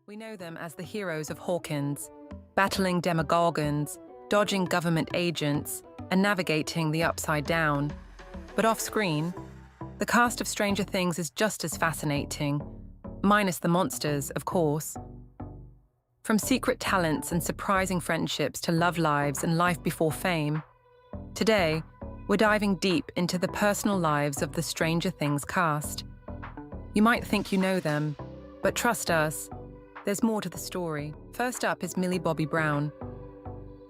We know them as the heroes of Hawkins, battling demogorgons, dodging government agents, and navigating the upside down. But off-screen, the cast of Stranger Things is just as fascinating, minus the monsters, of course. From secret talents and surprising friendships to love lives and life before fame, today, we're diving deep into the personal lives of the Stranger Things cast. You might think you know them, but trust us, there's more to the story. First up is Millie Bobby Brown.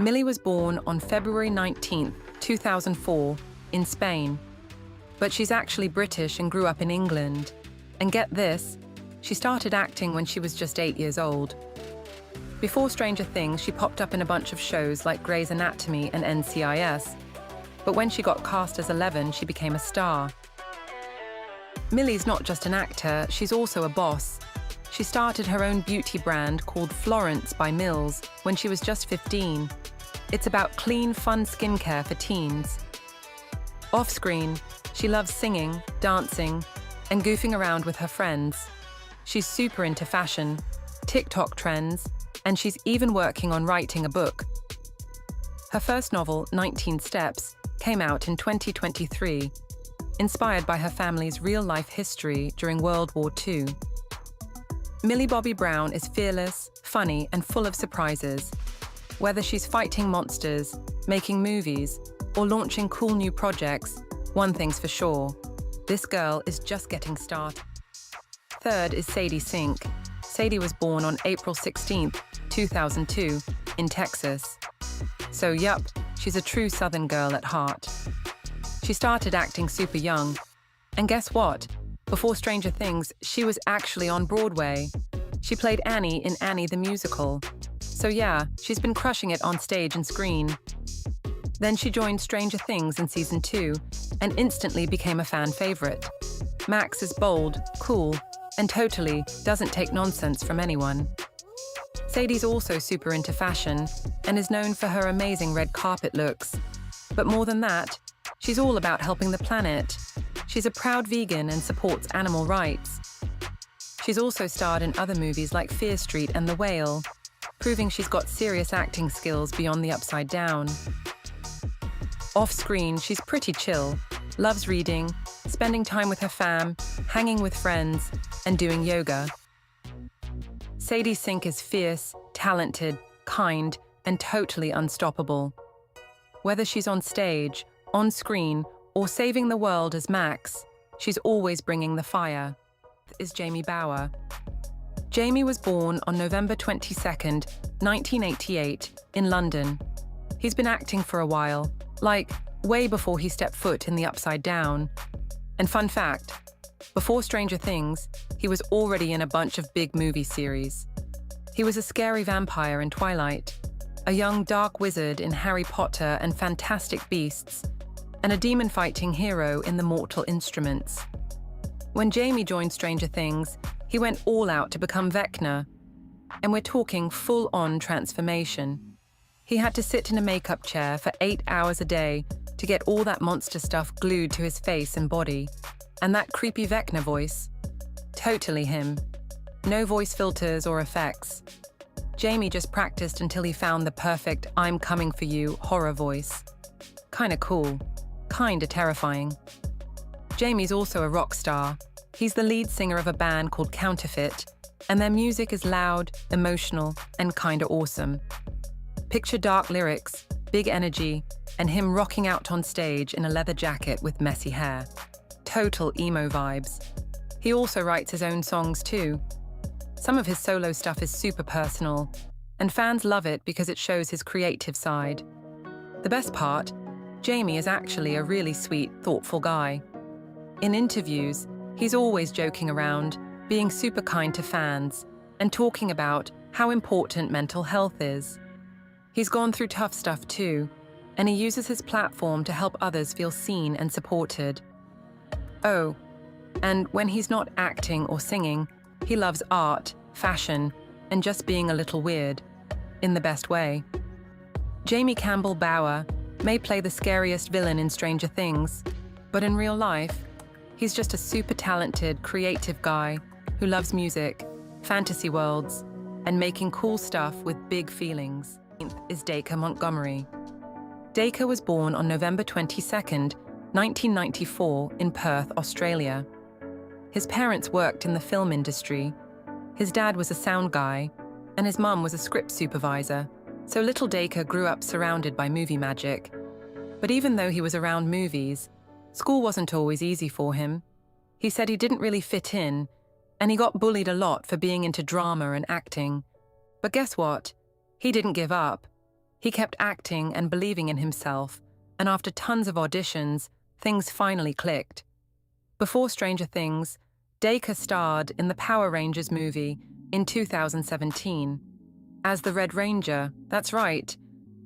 Millie was born on February 19, 2004, in Spain. But she's actually British and grew up in England. And get this, she started acting when she was just 8 years old. Before Stranger Things, she popped up in a bunch of shows like Grey's Anatomy and NCIS. But when she got cast as 11, she became a star. Millie's not just an actor, she's also a boss. She started her own beauty brand called Florence by Mills when she was just 15. It's about clean, fun skincare for teens. Off-screen, she loves singing, dancing, and goofing around with her friends. She's super into fashion, TikTok trends, and she's even working on writing a book. Her first novel, 19 Steps, came out in 2023, inspired by her family's real-life history during World War II. Millie Bobby Brown is fearless, funny, and full of surprises. Whether she's fighting monsters, making movies, or launching cool new projects, one thing's for sure, this girl is just getting started. Third is Sadie Sink. Sadie was born on April 16, 2002, in Texas. So yup, she's a true Southern girl at heart. She started acting super young. And guess what? Before Stranger Things, she was actually on Broadway. She played Annie in Annie the Musical. So yeah, she's been crushing it on stage and screen. Then she joined Stranger Things in season 2 and instantly became a fan favorite. Max is bold, cool, and totally doesn't take nonsense from anyone. Sadie's also super into fashion and is known for her amazing red carpet looks. But more than that, she's all about helping the planet. She's a proud vegan and supports animal rights. She's also starred in other movies like Fear Street and The Whale, proving she's got serious acting skills beyond the upside down. Off-screen, she's pretty chill, loves reading, spending time with her fam, hanging with friends, and doing yoga. Sadie Sink is fierce, talented, kind, and totally unstoppable. Whether she's on stage, on screen, or saving the world as Max, she's always bringing the fire. Is Jamie Bauer. Jamie was born on November 22, 1988, in London. He's been acting for a while, like way before he stepped foot in the Upside Down. And fun fact, before Stranger Things, he was already in a bunch of big movie series. He was a scary vampire in Twilight, a young dark wizard in Harry Potter and Fantastic Beasts, and a demon-fighting hero in The Mortal Instruments. When Jamie joined Stranger Things, he went all out to become Vecna, and we're talking full-on transformation. He had to sit in a makeup chair for 8 hours a day to get all that monster stuff glued to his face and body, and that creepy Vecna voice. Totally him. No voice filters or effects. Jamie just practiced until he found the perfect "I'm coming for you" horror voice. Kinda cool. Kinda terrifying. Jamie's also a rock star. He's the lead singer of a band called Counterfeit, and their music is loud, emotional, and kinda awesome. Picture dark lyrics, big energy, and him rocking out on stage in a leather jacket with messy hair. Total emo vibes. He also writes his own songs too. Some of his solo stuff is super personal, and fans love it because it shows his creative side. The best part, Jamie is actually a really sweet, thoughtful guy. In interviews, he's always joking around, being super kind to fans, and talking about how important mental health is. He's gone through tough stuff too, and he uses his platform to help others feel seen and supported. Oh, and when he's not acting or singing, he loves art, fashion, and just being a little weird, in the best way. Jamie Campbell Bower may play the scariest villain in Stranger Things, but in real life, he's just a super talented, creative guy who loves music, fantasy worlds, and making cool stuff with big feelings. Is Dacre Montgomery. Dacre was born on November 22nd, 1994 in Perth, Australia. His parents worked in the film industry. His dad was a sound guy, and his mum was a script supervisor, so little Dacre grew up surrounded by movie magic. But even though he was around movies, school wasn't always easy for him. He said he didn't really fit in, and he got bullied a lot for being into drama and acting. But guess what? He didn't give up. He kept acting and believing in himself, and after tons of auditions, things finally clicked. Before Stranger Things, Dacre starred in the Power Rangers movie in 2017. As the Red Ranger, that's right,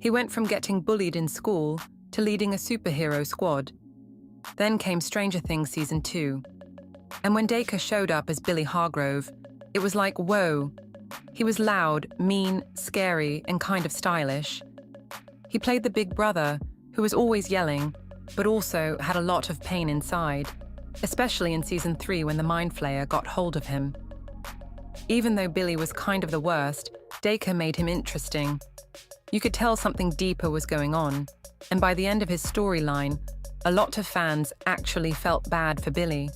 he went from getting bullied in school to leading a superhero squad. Then came Stranger Things Season 2. And when Dacre showed up as Billy Hargrove, it was like, whoa. He was loud, mean, scary, and kind of stylish. He played the big brother, who was always yelling, but also had a lot of pain inside, especially in Season 3 when the Mind Flayer got hold of him. Even though Billy was kind of the worst, Dacre made him interesting. You could tell something deeper was going on, and by the end of his storyline, a lot of fans actually felt bad for Billy.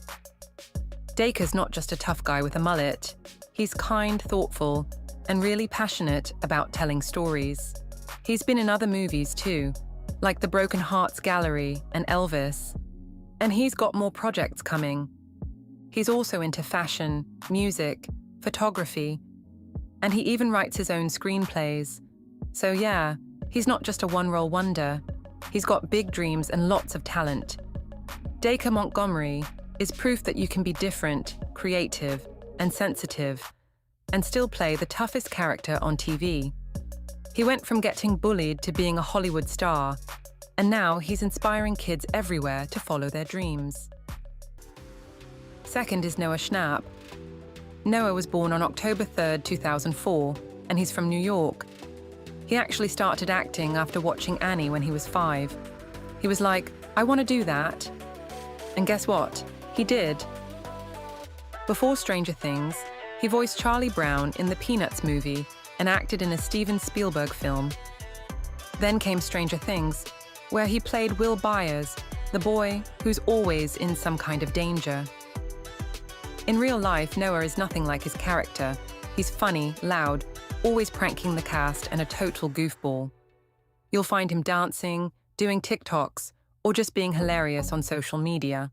Dacre's not just a tough guy with a mullet. He's kind, thoughtful, and really passionate about telling stories. He's been in other movies too, like The Broken Hearts Gallery and Elvis. And he's got more projects coming. He's also into fashion, music, photography, and he even writes his own screenplays. So yeah, he's not just a one-role wonder. He's got big dreams and lots of talent. Dacre Montgomery is proof that you can be different, creative, and sensitive, and still play the toughest character on TV. He went from getting bullied to being a Hollywood star, and now he's inspiring kids everywhere to follow their dreams. Second is Noah Schnapp. Noah was born on October 3rd, 2004, and he's from New York. He actually started acting after watching Annie when he was 5. He was like, I want to do that. And guess what? He did. Before Stranger Things, he voiced Charlie Brown in the Peanuts movie and acted in a Steven Spielberg film. Then came Stranger Things, where he played Will Byers, the boy who's always in some kind of danger. In real life, Noah is nothing like his character. He's funny, loud, always pranking the cast, and a total goofball. You'll find him dancing, doing TikToks, or just being hilarious on social media.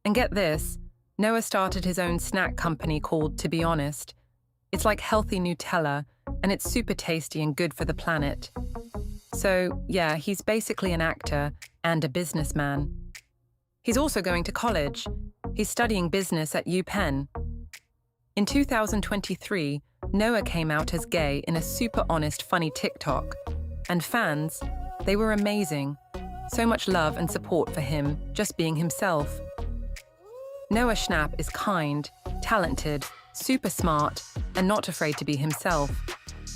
And get this, Noah started his own snack company called To Be Honest. It's like healthy Nutella, and it's super tasty and good for the planet. So, yeah, he's basically an actor and a businessman. He's also going to college. He's studying business at UPenn. In 2023, Noah came out as gay in a super honest, funny TikTok. And fans, they were amazing. So much love and support for him, just being himself. Noah Schnapp is kind, talented, super smart, and not afraid to be himself.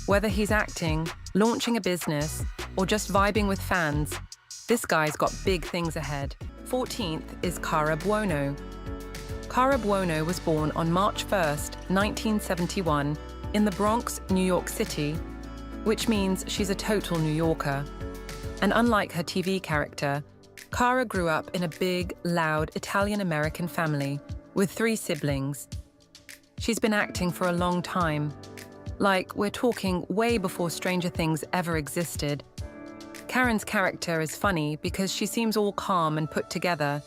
Whether he's acting, launching a business, or just vibing with fans, this guy's got big things ahead. 14th is Cara Buono. Cara Buono was born on March 1st, 1971, in the Bronx, New York City, which means she's a total New Yorker. And unlike her TV character, Cara grew up in a big, loud Italian-American family with 3 siblings. She's been acting for a long time. Like, we're talking way before Stranger Things ever existed. Karen's character is funny because she seems all calm and put together,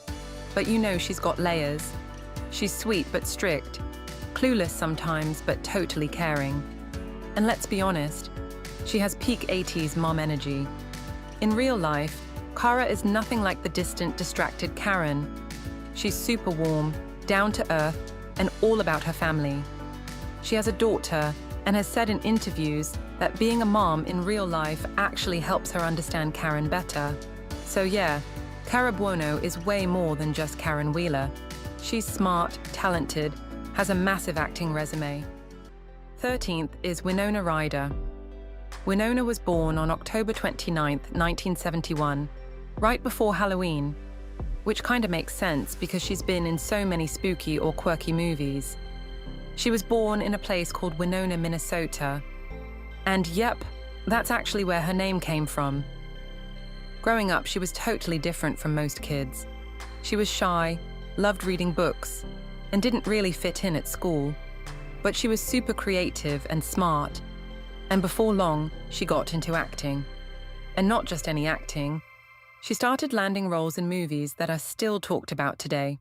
but you know she's got layers. She's sweet but strict, clueless sometimes but totally caring. And let's be honest, she has peak 80s mom energy. In real life, Cara is nothing like the distant, distracted Karen. She's super warm, down to earth, and all about her family. She has a daughter and has said in interviews that being a mom in real life actually helps her understand Karen better. So yeah, Cara Buono is way more than just Karen Wheeler. She's smart, talented, has a massive acting resume. 13th is Winona Ryder. Winona was born on October 29, 1971, right before Halloween, which kind of makes sense because she's been in so many spooky or quirky movies. She was born in a place called Winona, Minnesota. And yep, that's actually where her name came from. Growing up, she was totally different from most kids. She was shy, loved reading books, and didn't really fit in at school. But she was super creative and smart. And before long, she got into acting. And not just any acting. She started landing roles in movies that are still talked about today.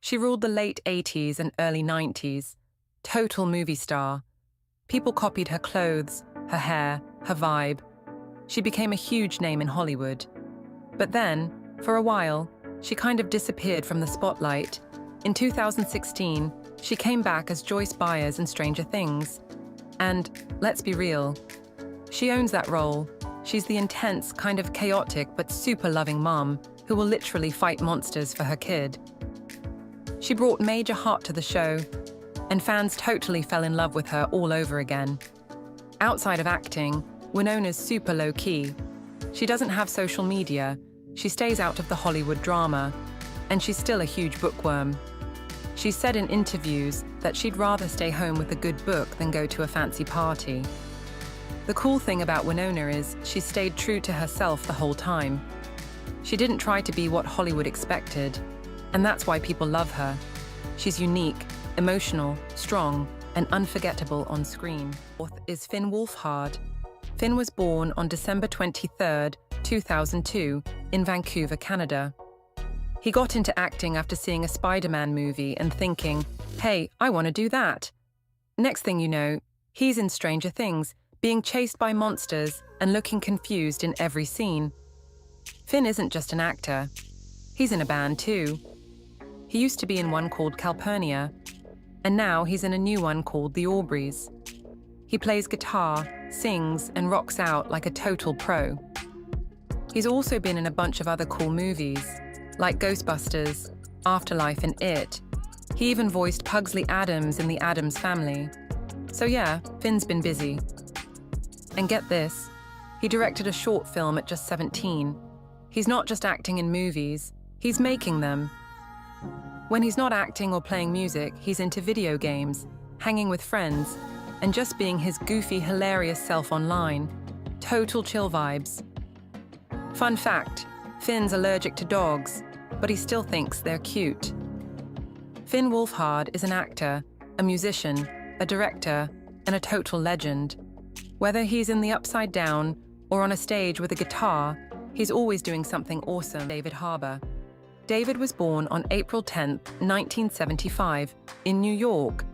She ruled the late 80s and early 90s. Total movie star. People copied her clothes, her hair, her vibe. She became a huge name in Hollywood. But then, for a while, she kind of disappeared from the spotlight. In 2016, she came back as Joyce Byers in Stranger Things. And, let's be real, she owns that role. She's the intense, kind of chaotic but super loving mom who will literally fight monsters for her kid. She brought major heart to the show, and fans totally fell in love with her all over again. Outside of acting, Winona's super low-key. She doesn't have social media, she stays out of the Hollywood drama, and she's still a huge bookworm. She's said in interviews that she'd rather stay home with a good book than go to a fancy party. The cool thing about Winona is she stayed true to herself the whole time. She didn't try to be what Hollywood expected, and that's why people love her. She's unique, emotional, strong, and unforgettable on screen. Fourth is Finn Wolfhard. Finn was born on December 23, 2002, in Vancouver, Canada. He got into acting after seeing a Spider-Man movie and thinking, hey, I want to do that. Next thing you know, he's in Stranger Things, being chased by monsters and looking confused in every scene. Finn isn't just an actor. He's in a band too. He used to be in one called Calpurnia, and now he's in a new one called The Aubreys. He plays guitar, sings, and rocks out like a total pro. He's also been in a bunch of other cool movies, like Ghostbusters, Afterlife, and It. He even voiced Pugsley Addams in The Addams Family. So yeah, Finn's been busy. And get this, he directed a short film at just 17. He's not just acting in movies, he's making them. When he's not acting or playing music, he's into video games, hanging with friends, and just being his goofy, hilarious self online. Total chill vibes. Fun fact, Finn's allergic to dogs, but he still thinks they're cute. Finn Wolfhard is an actor, a musician, a director, and a total legend. Whether he's in the Upside Down or on a stage with a guitar, he's always doing something awesome. David Harbour. David was born on April 10, 1975, in New York.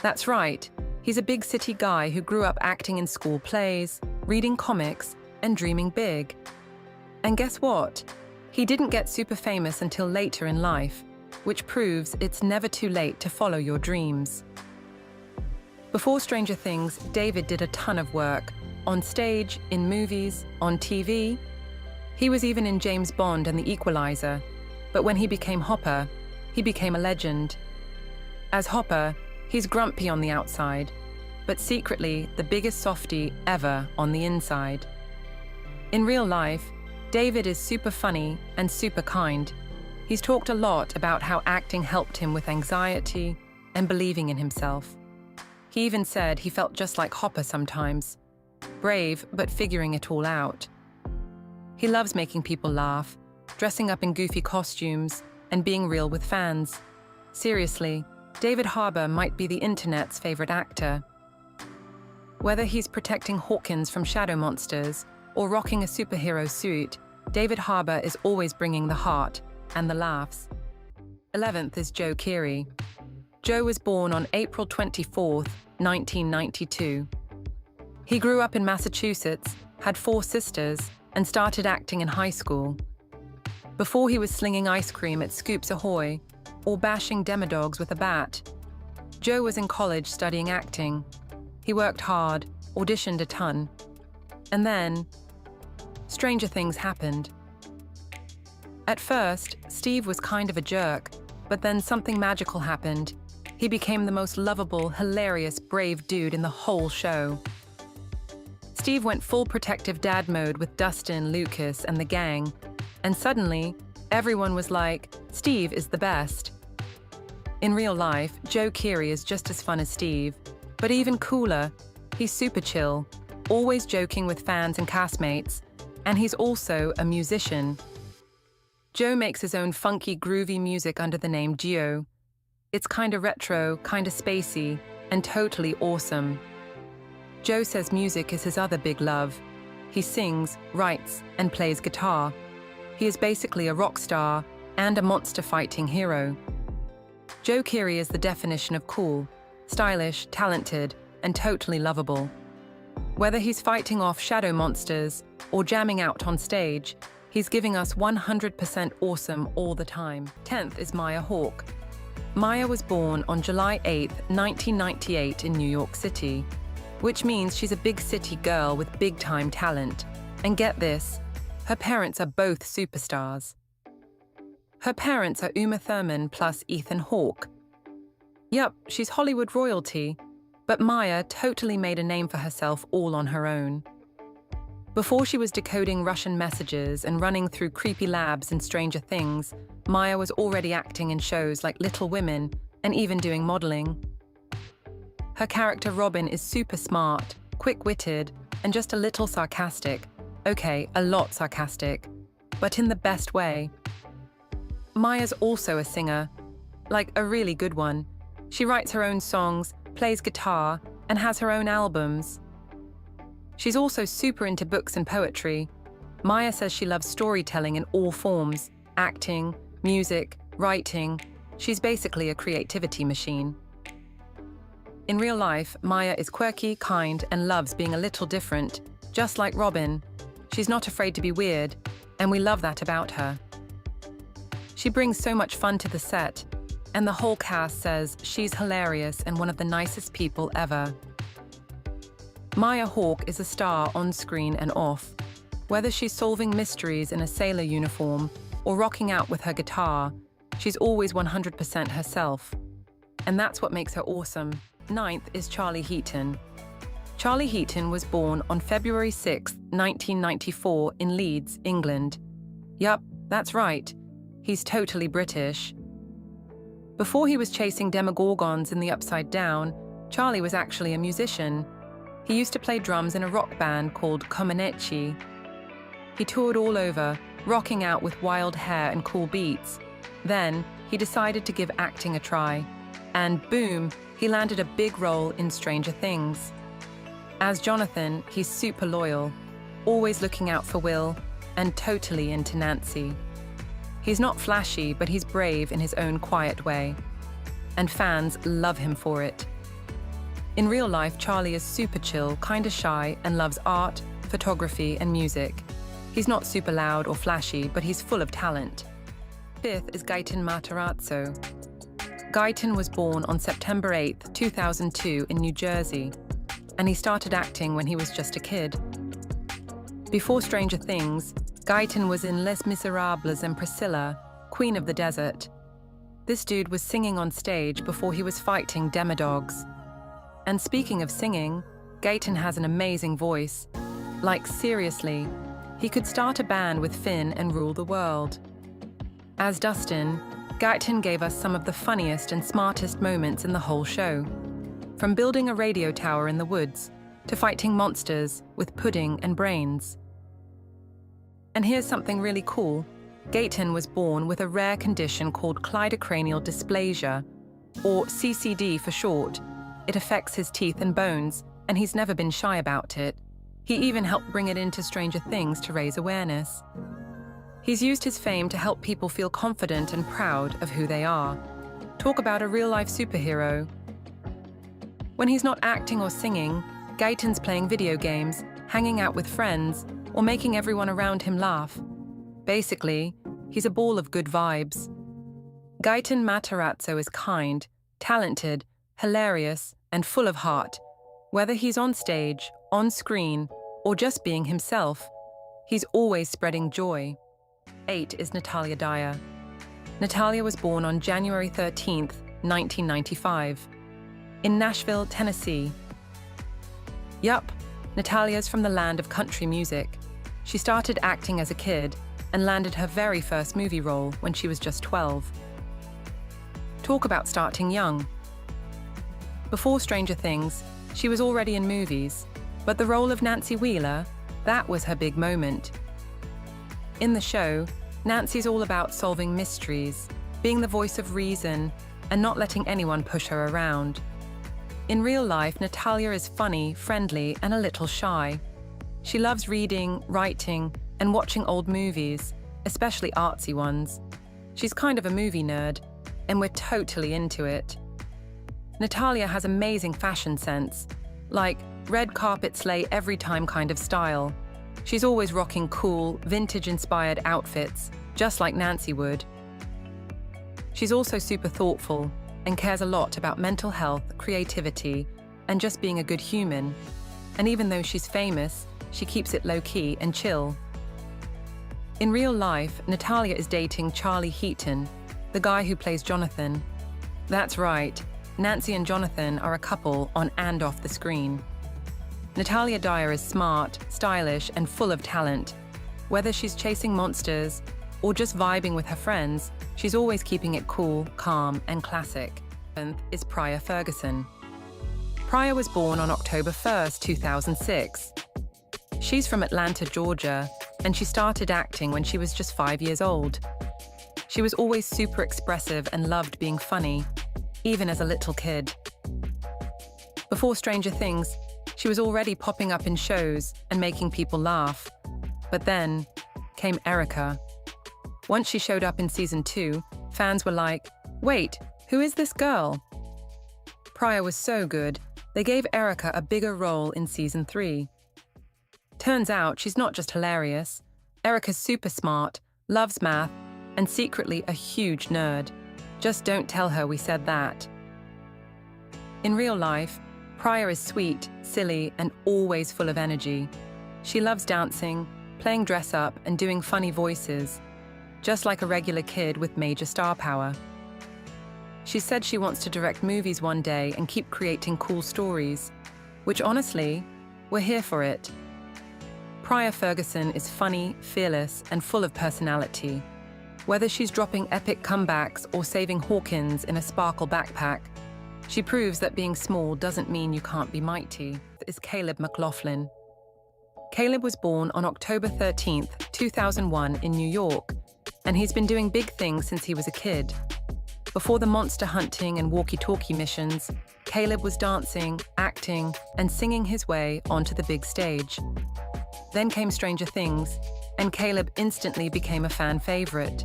That's right, he's a big city guy who grew up acting in school plays, reading comics, and dreaming big. And guess what? He didn't get super famous until later in life, which proves it's never too late to follow your dreams. Before Stranger Things, David did a ton of work, on stage, in movies, on TV. He was even in James Bond and The Equalizer. But when he became Hopper, he became a legend. As Hopper, he's grumpy on the outside, but secretly the biggest softie ever on the inside. In real life, David is super funny and super kind. He's talked a lot about how acting helped him with anxiety and believing in himself. He even said he felt just like Hopper sometimes, brave but figuring it all out. He loves making people laugh, dressing up in goofy costumes, and being real with fans. Seriously, David Harbour might be the internet's favorite actor. Whether he's protecting Hawkins from shadow monsters or rocking a superhero suit, David Harbour is always bringing the heart and the laughs. 11th is Joe Keery. Joe was born on April 24, 1992. He grew up in Massachusetts, had 4 sisters, and started acting in high school. Before he was slinging ice cream at Scoops Ahoy or bashing demodogs with a bat, Joe was in college studying acting. He worked hard, auditioned a ton. And then, stranger things happened. At first, Steve was kind of a jerk, but then something magical happened. He became the most lovable, hilarious, brave dude in the whole show. Steve went full protective dad mode with Dustin, Lucas, and the gang, and suddenly, everyone was like, Steve is the best. In real life, Joe Keery is just as fun as Steve, but even cooler. He's super chill, always joking with fans and castmates, and he's also a musician. Joe makes his own funky, groovy music under the name Geo. It's kinda retro, kinda spacey, and totally awesome. Joe says music is his other big love. He sings, writes, and plays guitar. He is basically a rock star and a monster-fighting hero. Joe Keery is the definition of cool, stylish, talented, and totally lovable. Whether he's fighting off shadow monsters or jamming out on stage, he's giving us 100% awesome all the time. 10th is Maya Hawke. Maya was born on July 8, 1998 in New York City, which means she's a big city girl with big-time talent. And get this, her parents are both superstars. Her parents are Uma Thurman plus Ethan Hawke. Yup, she's Hollywood royalty, but Maya totally made a name for herself all on her own. Before she was decoding Russian messages and running through creepy labs and Stranger Things, Maya was already acting in shows like Little Women and even doing modeling. Her character Robin is super smart, quick-witted, and just a little sarcastic. Okay, a lot sarcastic, but in the best way. Maya's also a singer, like a really good one. She writes her own songs, plays guitar, and has her own albums. She's also super into books and poetry. Maya says she loves storytelling in all forms, acting, music, writing. She's basically a creativity machine. In real life, Maya is quirky, kind, and loves being a little different, just like Robin. She's not afraid to be weird, and we love that about her. She brings so much fun to the set, and the whole cast says she's hilarious and one of the nicest people ever. Maya Hawke is a star on screen and off. Whether she's solving mysteries in a sailor uniform or rocking out with her guitar, she's always 100% herself. And that's what makes her awesome. 9th is Charlie Heaton. Charlie Heaton was born on February 6, 1994 in Leeds, England. Yup, that's right. He's totally British. Before he was chasing demogorgons in the Upside Down, Charlie was actually a musician. He used to play drums in a rock band called Comaneci. He toured all over, rocking out with wild hair and cool beats. Then, he decided to give acting a try. And boom, he landed a big role in Stranger Things. As Jonathan, he's super loyal, always looking out for Will, and totally into Nancy. He's not flashy, but he's brave in his own quiet way. And fans love him for it. In real life, Charlie is super chill, kinda shy, and loves art, photography, and music. He's not super loud or flashy, but he's full of talent. 5th is Gaten Matarazzo. Gaten was born on September 8, 2002 in New Jersey, and he started acting when he was just a kid. Before Stranger Things, Gaten was in Les Miserables and Priscilla, Queen of the Desert. This dude was singing on stage before he was fighting demodogs. And speaking of singing, Gaten has an amazing voice. Like, seriously, he could start a band with Finn and rule the world. As Dustin, Gaten gave us some of the funniest and smartest moments in the whole show. From building a radio tower in the woods to fighting monsters with pudding and brains. And here's something really cool. Gaten was born with a rare condition called cleidocranial dysplasia, or CCD for short. It affects his teeth and bones, and he's never been shy about it. He even helped bring it into Stranger Things to raise awareness. He's used his fame to help people feel confident and proud of who they are. Talk about a real-life superhero. When he's not acting or singing, Gaten's playing video games, hanging out with friends, or making everyone around him laugh. Basically, he's a ball of good vibes. Gaten Matarazzo is kind, talented, hilarious, and full of heart. Whether he's on stage, on screen, or just being himself, he's always spreading joy. 8 is Natalia Dyer. Natalia was born on January 13th, 1995, in Nashville, Tennessee. Yup, Natalia's from the land of country music. She started acting as a kid and landed her very first movie role when she was just 12. Talk about starting young. Before Stranger Things, she was already in movies, but the role of Nancy Wheeler, that was her big moment. In the show, Nancy's all about solving mysteries, being the voice of reason, and not letting anyone push her around. In real life, Natalia is funny, friendly, and a little shy. She loves reading, writing, and watching old movies, especially artsy ones. She's kind of a movie nerd, and we're totally into it. Natalia has amazing fashion sense, like red carpet slay every time kind of style. She's always rocking cool, vintage-inspired outfits, just like Nancy would. She's also super thoughtful and cares a lot about mental health, creativity, and just being a good human. And even though she's famous, she keeps it low-key and chill. In real life, Natalia is dating Charlie Heaton, the guy who plays Jonathan. That's right, Nancy and Jonathan are a couple on and off the screen. Natalia Dyer is smart, stylish, and full of talent. Whether she's chasing monsters or just vibing with her friends, she's always keeping it cool, calm, and classic. Is Priya Ferguson. Priya was born on October 1st, 2006. She's from Atlanta, Georgia, and she started acting when she was just 5 years old. She was always super expressive and loved being funny, even as a little kid. Before Stranger Things, she was already popping up in shows and making people laugh. But then came Erica. Once she showed up in season 2, fans were like, "Wait, who is this girl?" Priya was so good, they gave Erica a bigger role in season 3. Turns out she's not just hilarious. Erica's super smart, loves math, and secretly a huge nerd. Just don't tell her we said that. In real life, Priya is sweet, silly, and always full of energy. She loves dancing, playing dress-up, and doing funny voices, just like a regular kid with major star power. She said she wants to direct movies one day and keep creating cool stories, which honestly, we're here for it. Priya Ferguson is funny, fearless, and full of personality. Whether she's dropping epic comebacks or saving Hawkins in a sparkle backpack, she proves that being small doesn't mean you can't be mighty. Is Caleb McLaughlin. Caleb was born on October 13th, 2001 in New York, and he's been doing big things since he was a kid. Before the monster hunting and walkie-talkie missions, Caleb was dancing, acting, and singing his way onto the big stage. Then came Stranger Things, and Caleb instantly became a fan favorite.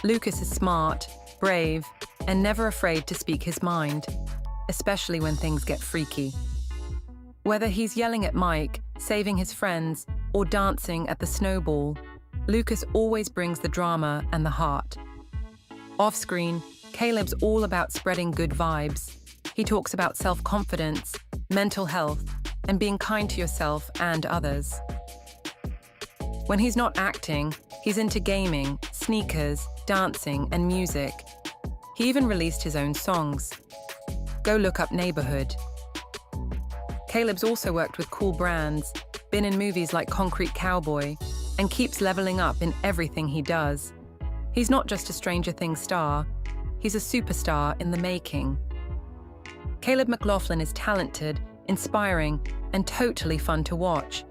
Lucas is smart, brave, and never afraid to speak his mind, especially when things get freaky. Whether he's yelling at Mike, saving his friends, or dancing at the snowball, Lucas always brings the drama and the heart. Off-screen, Caleb's all about spreading good vibes. He talks about self-confidence, mental health, and being kind to yourself and others. When he's not acting, he's into gaming, sneakers, dancing, and music. He even released his own songs. Go look up Neighborhood. Caleb's also worked with cool brands, been in movies like Concrete Cowboy, and keeps leveling up in everything he does. He's not just a Stranger Things star, he's a superstar in the making. Caleb McLaughlin is talented, inspiring, and totally fun to watch.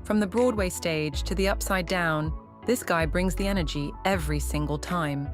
From the Broadway stage to the Upside Down, this guy brings the energy every single time.